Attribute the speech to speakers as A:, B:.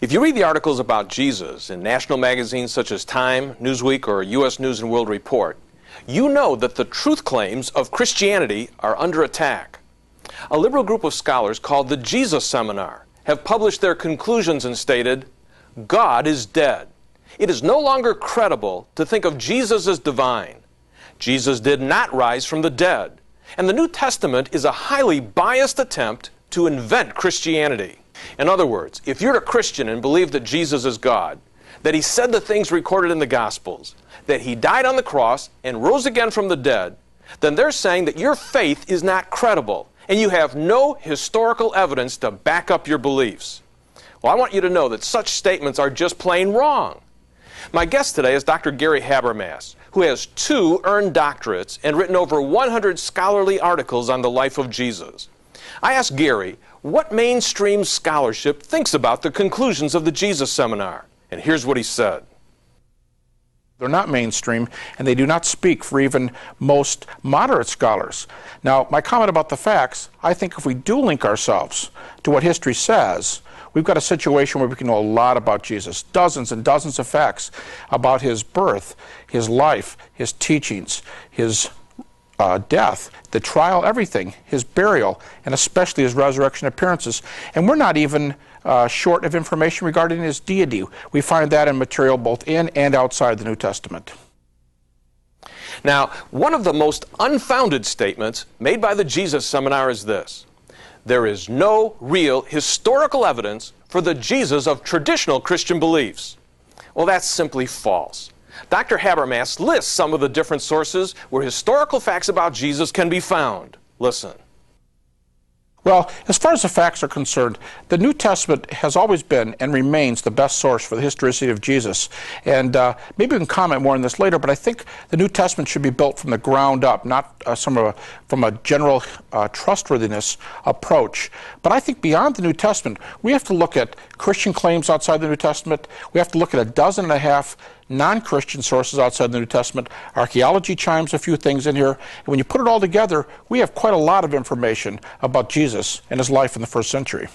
A: If you read the articles about Jesus in national magazines such as Time, Newsweek, or U.S. News and World Report, you know that the truth claims of Christianity are under attack. A liberal group of scholars called the Jesus Seminar have published their conclusions and stated, God is dead. It is no longer credible to think of Jesus as divine. Jesus did not rise from the dead, and the New Testament is a highly biased attempt to invent Christianity. In other words, if you're a Christian and believe that Jesus is God, that he said the things recorded in the Gospels, that he died on the cross and rose again from the dead, then they're saying that your faith is not credible and you have no historical evidence to back up your beliefs. Well, I want you to know that such statements are just plain wrong. My guest today is Dr. Gary Habermas, who has 2 earned doctorates and written over 100 scholarly articles on the life of Jesus. I asked Gary what mainstream scholarship thinks about the conclusions of the Jesus Seminar, and here's what he said.
B: They're not mainstream, and they do not speak for even most moderate scholars. Now, my comment about the facts, I think if we do link ourselves to what history says, we've got a situation where we can know a lot about Jesus, dozens and dozens of facts about his birth, his life, his teachings, his death, the trial, everything, his burial, and especially his resurrection appearances. And we're not even short of information regarding his deity. We find that in material both in and outside the New Testament.
A: Now, one of the most unfounded statements made by the Jesus Seminar is this: there is no real historical evidence for the Jesus of traditional Christian beliefs. Well, that's simply false. Dr. Habermas lists some of the different sources where historical facts about Jesus can be found. Listen.
B: Well, as far as the facts are concerned, the New Testament has always been and remains the best source for the historicity of Jesus. And maybe we can comment more on this later, but I think the New Testament should be built from the ground up, not from a general trustworthiness approach. But I think beyond the New Testament, we have to look at Christian claims outside the New Testament. We have to look at 12.5 non-Christian sources outside the New Testament. Archaeology chimes a few things in here. And when you put it all together, we have quite a lot of information about Jesus and his life in the first century.